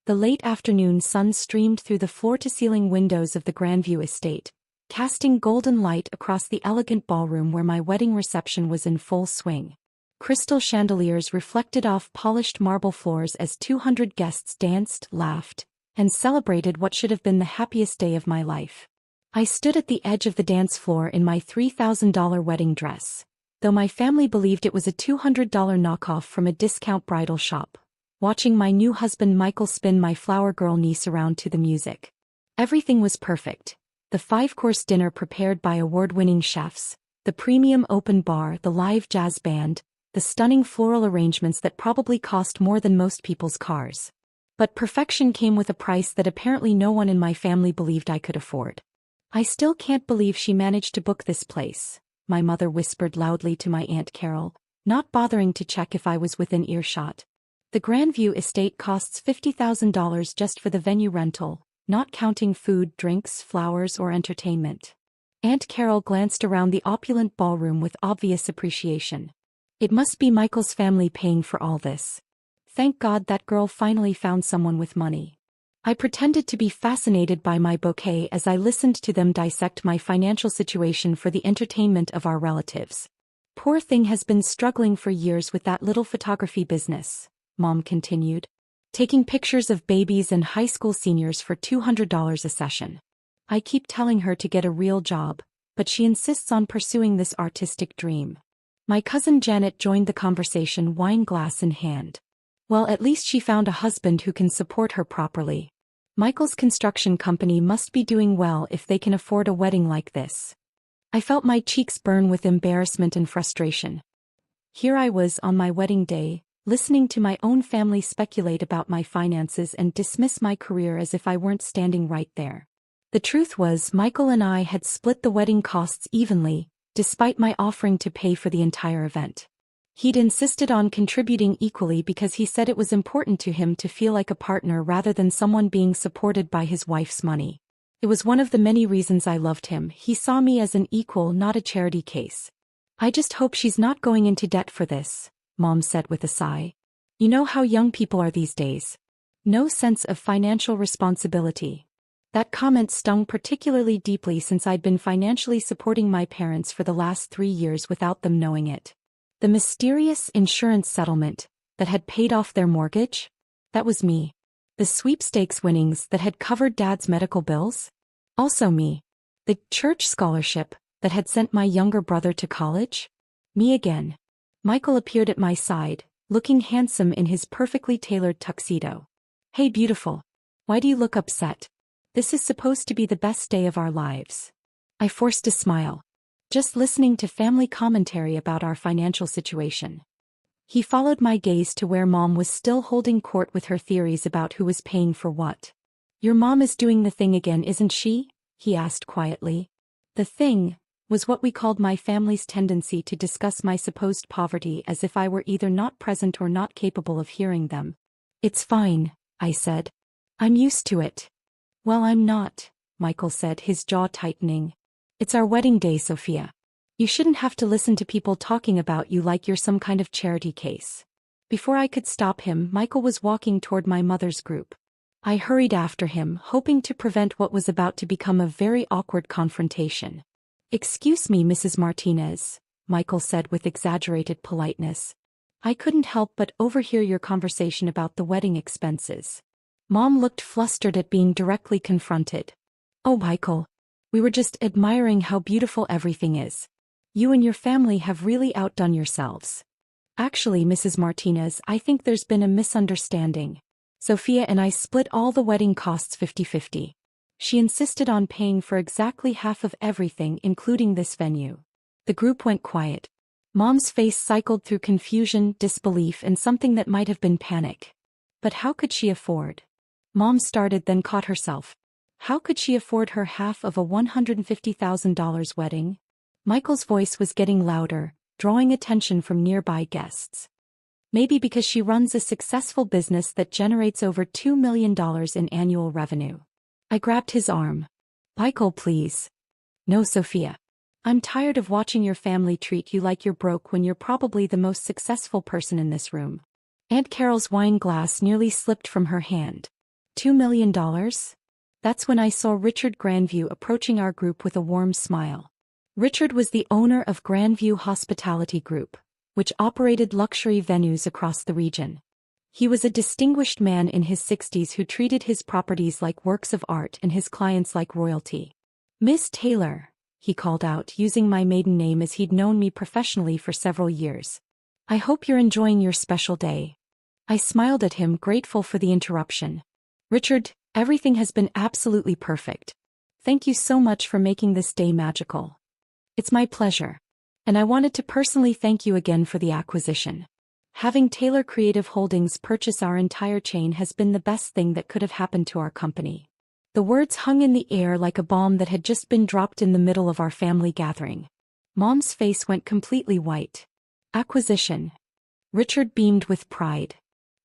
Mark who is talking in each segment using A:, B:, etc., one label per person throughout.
A: The late afternoon sun streamed through the floor-to-ceiling windows of the Grandview estate, casting golden light across the elegant ballroom where my wedding reception was in full swing. Crystal chandeliers reflected off polished marble floors as 200 guests danced, laughed, and celebrated what should have been the happiest day of my life. I stood at the edge of the dance floor in my $3,000 wedding dress, though my family believed it was a $200 knockoff from a discount bridal shop, watching my new husband Michael spin my flower girl niece around to the music. Everything was perfect. The 5-course dinner prepared by award-winning chefs, the premium open bar, the live jazz band, the stunning floral arrangements that probably cost more than most people's cars. But perfection came with a price that apparently no one in my family believed I could afford. "I still can't believe she managed to book this place," my mother whispered loudly to my Aunt Carol, not bothering to check if I was within earshot. "The Grandview estate costs $50,000 just for the venue rental, not counting food, drinks, flowers, or entertainment." Aunt Carol glanced around the opulent ballroom with obvious appreciation. "It must be Michael's family paying for all this. Thank God that girl finally found someone with money." I pretended to be fascinated by my bouquet as I listened to them dissect my financial situation for the entertainment of our relatives. "Poor thing has been struggling for years with that little photography business," Mom continued, "taking pictures of babies and high school seniors for $200 a session. I keep telling her to get a real job, but she insists on pursuing this artistic dream." My cousin Janet joined the conversation, wine glass in hand. "Well, at least she found a husband who can support her properly. Michael's construction company must be doing well if they can afford a wedding like this." I felt my cheeks burn with embarrassment and frustration. Here I was on my wedding day, listening to my own family speculate about my finances and dismiss my career as if I weren't standing right there. The truth was, Michael and I had split the wedding costs evenly, despite my offering to pay for the entire event. He'd insisted on contributing equally because he said it was important to him to feel like a partner rather than someone being supported by his wife's money. It was one of the many reasons I loved him. He saw me as an equal, not a charity case. "I just hope she's not going into debt for this," Mom said with a sigh. "You know how young people are these days. No sense of financial responsibility." That comment stung particularly deeply since I'd been financially supporting my parents for the last 3 years without them knowing it. The mysterious insurance settlement that had paid off their mortgage? That was me. The sweepstakes winnings that had covered Dad's medical bills? Also me. The church scholarship that had sent my younger brother to college? Me again. Michael appeared at my side, looking handsome in his perfectly tailored tuxedo. "Hey beautiful. Why do you look upset? This is supposed to be the best day of our lives." I forced a smile. "Just listening to family commentary about our financial situation." He followed my gaze to where Mom was still holding court with her theories about who was paying for what. "Your mom is doing the thing again, isn't she?" he asked quietly. The thing was what we called my family's tendency to discuss my supposed poverty as if I were either not present or not capable of hearing them. "It's fine," I said. "I'm used to it." "Well, I'm not," Michael said, his jaw tightening. "It's our wedding day, Sophia. You shouldn't have to listen to people talking about you like you're some kind of charity case." Before I could stop him, Michael was walking toward my mother's group. I hurried after him, hoping to prevent what was about to become a very awkward confrontation. "Excuse me, Mrs. Martinez," Michael said with exaggerated politeness. "I couldn't help but overhear your conversation about the wedding expenses." Mom looked flustered at being directly confronted. "Oh, Michael. We were just admiring how beautiful everything is. You and your family have really outdone yourselves." "Actually, Mrs. Martinez, I think there's been a misunderstanding. Sophia and I split all the wedding costs 50-50. She insisted on paying for exactly half of everything, including this venue." The group went quiet. Mom's face cycled through confusion, disbelief, and something that might have been panic. But how could she afford? Mom started, then caught herself. How could she afford her half of a $150,000 wedding? Michael's voice was getting louder, drawing attention from nearby guests. "Maybe because she runs a successful business that generates over $2 million in annual revenue." I grabbed his arm. "Michael, please. No, Sophia. I'm tired of watching your family treat you like you're broke when you're probably the most successful person in this room." Aunt Carol's wine glass nearly slipped from her hand. $2 million? That's when I saw Richard Grandview approaching our group with a warm smile. Richard was the owner of Grandview Hospitality Group, which operated luxury venues across the region. He was a distinguished man in his 60s who treated his properties like works of art and his clients like royalty. "Miss Taylor," he called out, using my maiden name as he'd known me professionally for several years. "I hope you're enjoying your special day." I smiled at him, grateful for the interruption. "Richard, everything has been absolutely perfect. Thank you so much for making this day magical." "It's my pleasure. And I wanted to personally thank you again for the acquisition. Having Taylor Creative Holdings purchase our entire chain has been the best thing that could have happened to our company." The words hung in the air like a bomb that had just been dropped in the middle of our family gathering. Mom's face went completely white. "Acquisition?" Richard beamed with pride.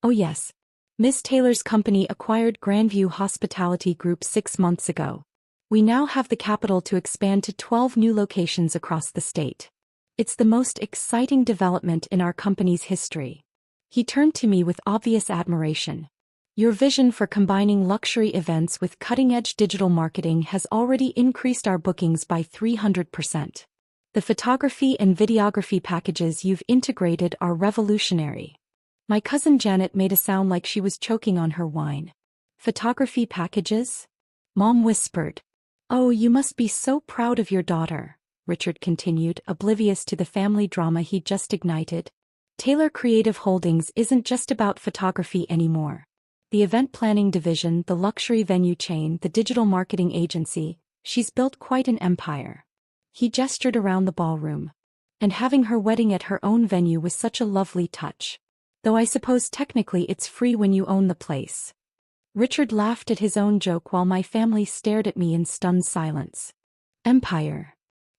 A: "Oh yes. Miss Taylor's company acquired Grandview Hospitality Group 6 months ago. We now have the capital to expand to 12 new locations across the state. It's the most exciting development in our company's history." He turned to me with obvious admiration. "Your vision for combining luxury events with cutting-edge digital marketing has already increased our bookings by 300%. The photography and videography packages you've integrated are revolutionary." My cousin Janet made a sound like she was choking on her wine. "Photography packages?" Mom whispered. "Oh, you must be so proud of your daughter," Richard continued, oblivious to the family drama he'd just ignited. "Taylor Creative Holdings isn't just about photography anymore. The event planning division, the luxury venue chain, the digital marketing agency, she's built quite an empire." He gestured around the ballroom. "And having her wedding at her own venue was such a lovely touch. Though I suppose technically it's free when you own the place." Richard laughed at his own joke while my family stared at me in stunned silence. "Empire?"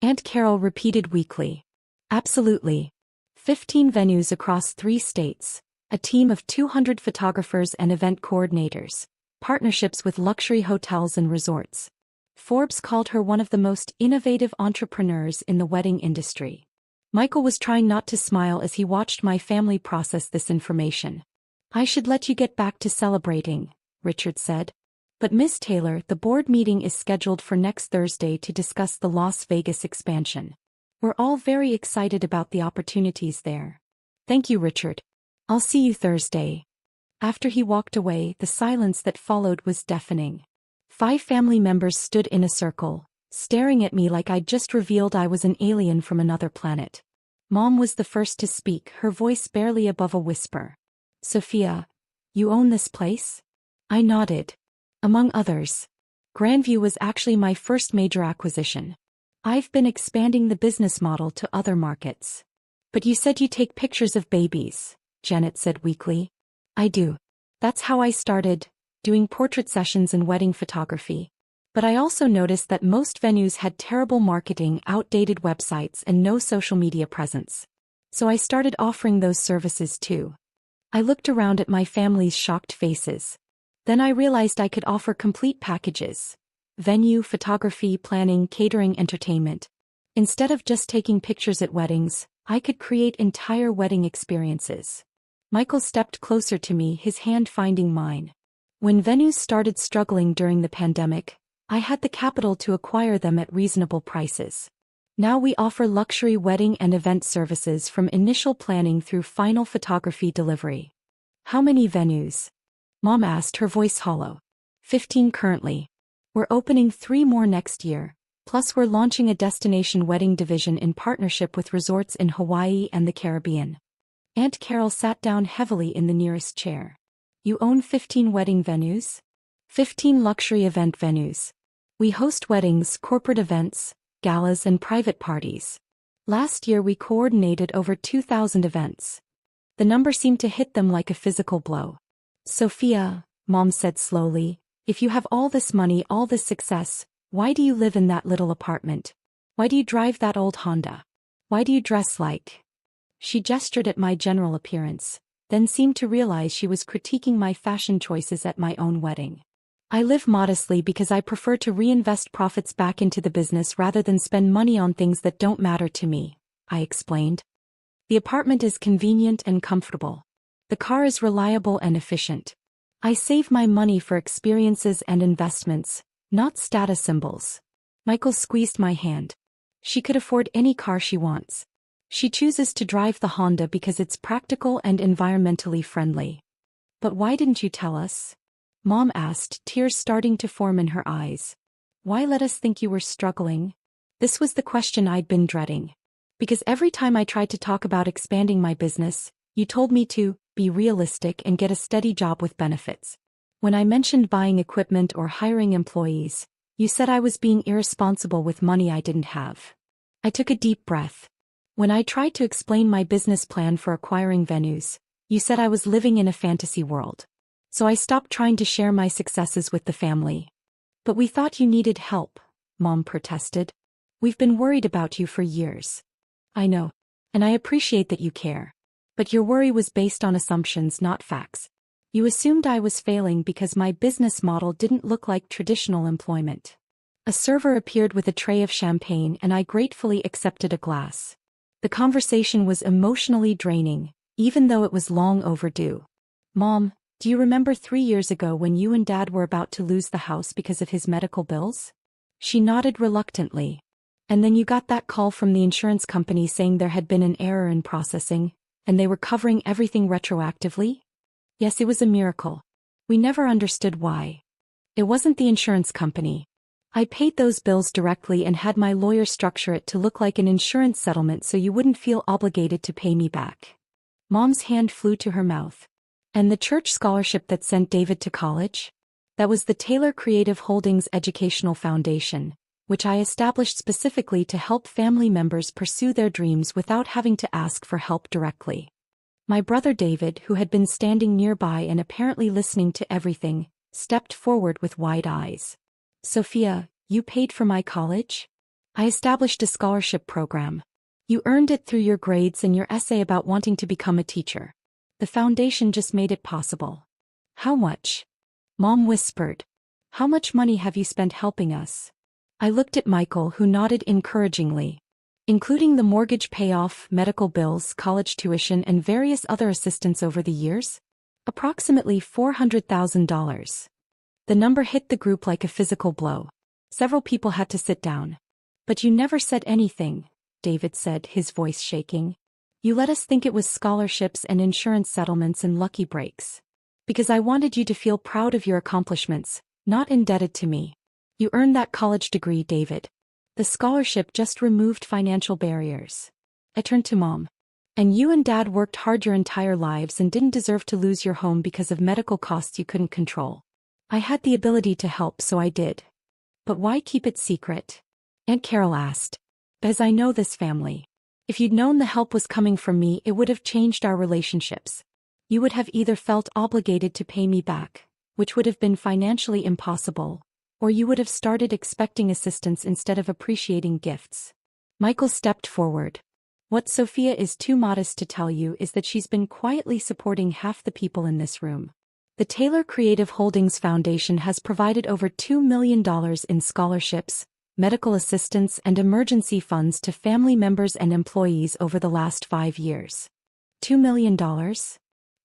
A: Aunt Carol repeated weakly. "Absolutely. 15 venues across 3 states, a team of 200 photographers and event coordinators, partnerships with luxury hotels and resorts. Forbes called her one of the most innovative entrepreneurs in the wedding industry." Michael was trying not to smile as he watched my family process this information. "I should let you get back to celebrating," Richard said. "But Miss Taylor, the board meeting is scheduled for next Thursday to discuss the Las Vegas expansion. We're all very excited about the opportunities there." "Thank you, Richard. I'll see you Thursday." After he walked away, the silence that followed was deafening. 5 family members stood in a circle, staring at me like I'd just revealed I was an alien from another planet. Mom was the first to speak, her voice barely above a whisper. "Sophia, you own this place?" I nodded. "Among others. Grandview was actually my first major acquisition. I've been expanding the business model to other markets." "But you said you take pictures of babies," Janet said weakly. "I do. That's how I started, doing portrait sessions and wedding photography. But I also noticed that most venues had terrible marketing, outdated websites, and no social media presence. So I started offering those services too." I looked around at my family's shocked faces. Then I realized I could offer complete packages: venue, photography, planning, catering, entertainment. Instead of just taking pictures at weddings, I could create entire wedding experiences. Michael stepped closer to me, his hand finding mine. "When venues started struggling during the pandemic, I had the capital to acquire them at reasonable prices. Now we offer luxury wedding and event services from initial planning through final photography delivery." "How many venues?" Mom asked, her voice hollow. 15 currently. We're opening 3 more next year, plus we're launching a destination wedding division in partnership with resorts in Hawaii and the Caribbean." Aunt Carol sat down heavily in the nearest chair. "You own 15 wedding venues?" 15 luxury event venues. We host weddings, corporate events, galas, and private parties. Last year we coordinated over 2,000 events. The number seemed to hit them like a physical blow. "Sophia," Mom said slowly, "if you have all this money, all this success, why do you live in that little apartment? Why do you drive that old Honda? Why do you dress like—" She gestured at my general appearance, then seemed to realize she was critiquing my fashion choices at my own wedding. "I live modestly because I prefer to reinvest profits back into the business rather than spend money on things that don't matter to me," I explained. "The apartment is convenient and comfortable. The car is reliable and efficient. I save my money for experiences and investments, not status symbols. Michael squeezed my hand. She could afford any car she wants. She chooses to drive the Honda because it's practical and environmentally friendly. But why didn't you tell us? Mom asked, tears starting to form in her eyes. Why let us think you were struggling? This was the question I'd been dreading. Because every time I tried to talk about expanding my business, you told me to be realistic and get a steady job with benefits. When I mentioned buying equipment or hiring employees, you said I was being irresponsible with money I didn't have. I took a deep breath. When I tried to explain my business plan for acquiring venues, you said I was living in a fantasy world. So I stopped trying to share my successes with the family. But we thought you needed help, Mom protested. We've been worried about you for years. I know. And I appreciate that you care. But your worry was based on assumptions, not facts. You assumed I was failing because my business model didn't look like traditional employment. A server appeared with a tray of champagne and I gratefully accepted a glass. The conversation was emotionally draining, even though it was long overdue. Mom, do you remember 3 years ago when you and Dad were about to lose the house because of his medical bills? She nodded reluctantly. And then you got that call from the insurance company saying there had been an error in processing, and they were covering everything retroactively? Yes, it was a miracle. We never understood why. It wasn't the insurance company. I paid those bills directly and had my lawyer structure it to look like an insurance settlement so you wouldn't feel obligated to pay me back. Mom's hand flew to her mouth. And the church scholarship that sent David to college? That was the Taylor Creative Holdings Educational Foundation, which I established specifically to help family members pursue their dreams without having to ask for help directly. My brother David, who had been standing nearby and apparently listening to everything, stepped forward with wide eyes. Sophia, you paid for my college? I established a scholarship program. You earned it through your grades and your essay about wanting to become a teacher. The foundation just made it possible. How much? Mom whispered. How much money have you spent helping us? I looked at Michael, who nodded encouragingly. Including the mortgage payoff, medical bills, college tuition and various other assistance over the years? Approximately $400,000. The number hit the group like a physical blow. Several people had to sit down. But you never said anything, David said, his voice shaking. You let us think it was scholarships and insurance settlements and lucky breaks. Because I wanted you to feel proud of your accomplishments, not indebted to me. You earned that college degree, David. The scholarship just removed financial barriers. I turned to Mom. And you and Dad worked hard your entire lives and didn't deserve to lose your home because of medical costs you couldn't control. I had the ability to help, so I did. But why keep it secret? Aunt Carol asked. Because I know this family. If you'd known the help was coming from me, it would have changed our relationships. You would have either felt obligated to pay me back, which would have been financially impossible, or you would have started expecting assistance instead of appreciating gifts. Michael stepped forward. What Sophia is too modest to tell you is that she's been quietly supporting half the people in this room. The Taylor Creative Holdings Foundation has provided over $2 million in scholarships, medical assistance and emergency funds to family members and employees over the last 5 years. $2 million?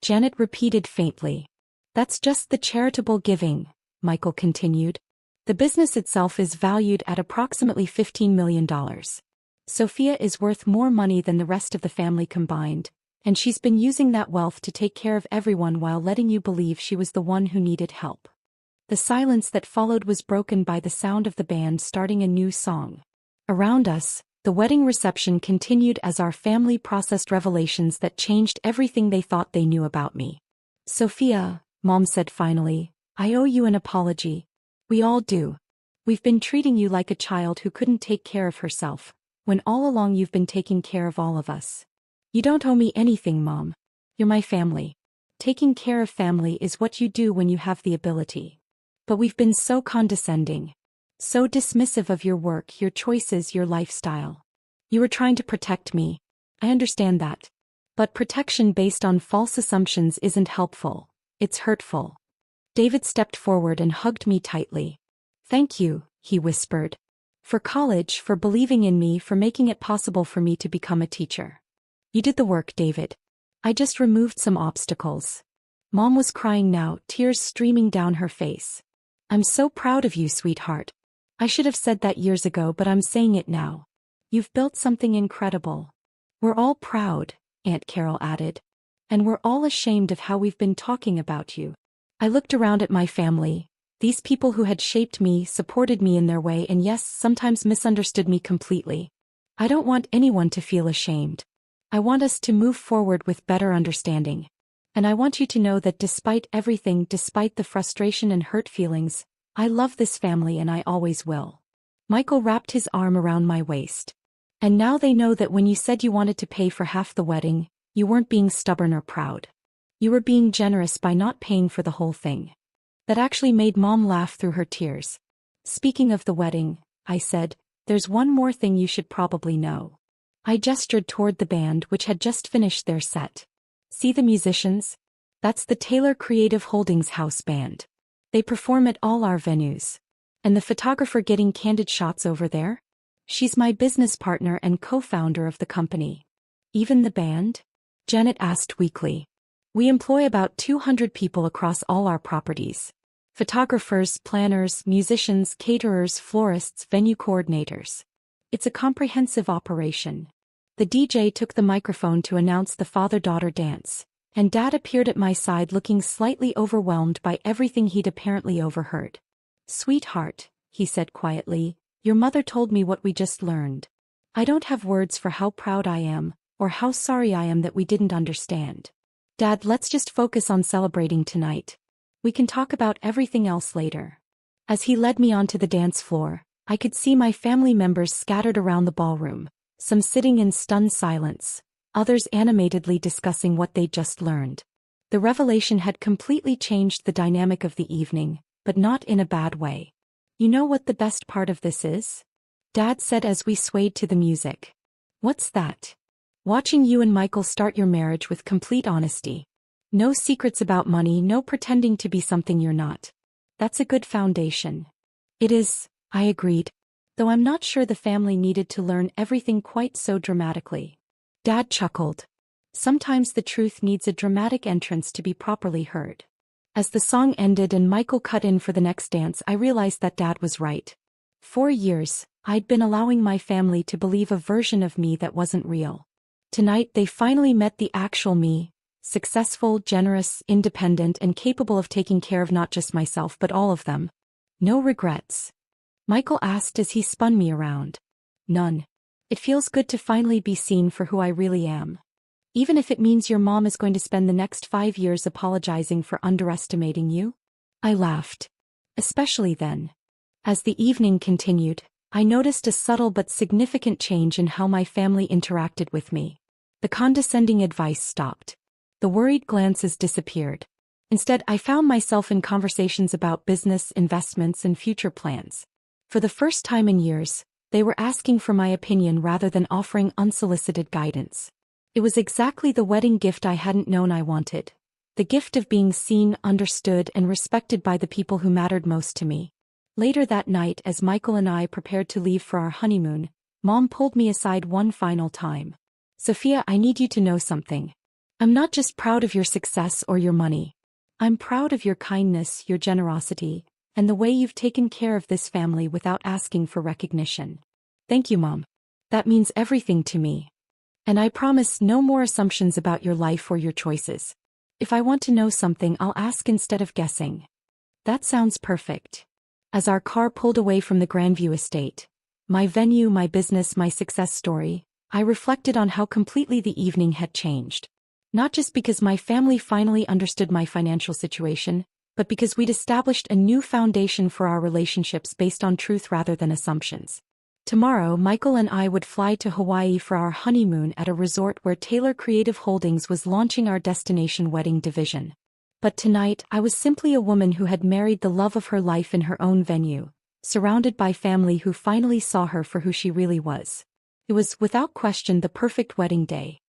A: Janet repeated faintly. That's just the charitable giving, Michael continued. The business itself is valued at approximately $15 million. Sophia is worth more money than the rest of the family combined, and she's been using that wealth to take care of everyone while letting you believe she was the one who needed help. The silence that followed was broken by the sound of the band starting a new song. Around us, the wedding reception continued as our family processed revelations that changed everything they thought they knew about me. Sophia, Mom said finally, I owe you an apology. We all do. We've been treating you like a child who couldn't take care of herself, when all along you've been taking care of all of us. You don't owe me anything, Mom. You're my family. Taking care of family is what you do when you have the ability. But we've been so condescending. So dismissive of your work, your choices, your lifestyle. You were trying to protect me. I understand that. But protection based on false assumptions isn't helpful. It's hurtful. David stepped forward and hugged me tightly. Thank you, he whispered. For college, for believing in me, for making it possible for me to become a teacher. You did the work, David. I just removed some obstacles. Mom was crying now, tears streaming down her face. I'm so proud of you, sweetheart. I should have said that years ago, but I'm saying it now. You've built something incredible. We're all proud, Aunt Carol added. And we're all ashamed of how we've been talking about you. I looked around at my family, these people who had shaped me, supported me in their way, and yes, sometimes misunderstood me completely. I don't want anyone to feel ashamed. I want us to move forward with better understanding. And I want you to know that despite everything, despite the frustration and hurt feelings, I love this family and I always will. Michael wrapped his arm around my waist. And now they know that when you said you wanted to pay for half the wedding, you weren't being stubborn or proud. You were being generous by not paying for the whole thing. That actually made Mom laugh through her tears. Speaking of the wedding, I said, there's one more thing you should probably know. I gestured toward the band which had just finished their set. See the musicians? That's the Taylor Creative Holdings house band. They perform at all our venues. And the photographer getting candid shots over there? She's my business partner and co-founder of the company. Even the band? Janet asked weakly. We employ about 200 people across all our properties. Photographers, planners, musicians, caterers, florists, venue coordinators. It's a comprehensive operation. The DJ took the microphone to announce the father-daughter dance, and Dad appeared at my side looking slightly overwhelmed by everything he'd apparently overheard. Sweetheart, he said quietly, your mother told me what we just learned. I don't have words for how proud I am, or how sorry I am that we didn't understand. Dad, let's just focus on celebrating tonight. We can talk about everything else later. As he led me onto the dance floor, I could see my family members scattered around the ballroom, some sitting in stunned silence, others animatedly discussing what they'd just learned. The revelation had completely changed the dynamic of the evening, but not in a bad way. You know what the best part of this is? Dad said as we swayed to the music. What's that? Watching you and Michael start your marriage with complete honesty. No secrets about money, no pretending to be something you're not. That's a good foundation. It is, I agreed. Though I'm not sure the family needed to learn everything quite so dramatically. Dad chuckled. Sometimes the truth needs a dramatic entrance to be properly heard. As the song ended and Michael cut in for the next dance, I realized that Dad was right. 4 years, I'd been allowing my family to believe a version of me that wasn't real. Tonight they finally met the actual me, successful, generous, independent, and capable of taking care of not just myself but all of them. No regrets? Michael asked as he spun me around. None. It feels good to finally be seen for who I really am. Even if it means your mom is going to spend the next 5 years apologizing for underestimating you? I laughed. Especially then. As the evening continued, I noticed a subtle but significant change in how my family interacted with me. The condescending advice stopped. The worried glances disappeared. Instead, I found myself in conversations about business, investments, and future plans. For the first time in years, they were asking for my opinion rather than offering unsolicited guidance. It was exactly the wedding gift I hadn't known I wanted. The gift of being seen, understood, and respected by the people who mattered most to me. Later that night, as Michael and I prepared to leave for our honeymoon, Mom pulled me aside one final time. Sophia, I need you to know something. I'm not just proud of your success or your money. I'm proud of your kindness, your generosity, and the way you've taken care of this family without asking for recognition. Thank you, Mom. That means everything to me. And I promise no more assumptions about your life or your choices. If I want to know something, I'll ask instead of guessing. That sounds perfect. As our car pulled away from the Grandview estate, my venue, my business, my success story, I reflected on how completely the evening had changed. Not just because my family finally understood my financial situation, but because we'd established a new foundation for our relationships based on truth rather than assumptions. Tomorrow, Michael and I would fly to Hawaii for our honeymoon at a resort where Taylor Creative Holdings was launching our destination wedding division. But tonight, I was simply a woman who had married the love of her life in her own venue, surrounded by family who finally saw her for who she really was. It was, without question, the perfect wedding day.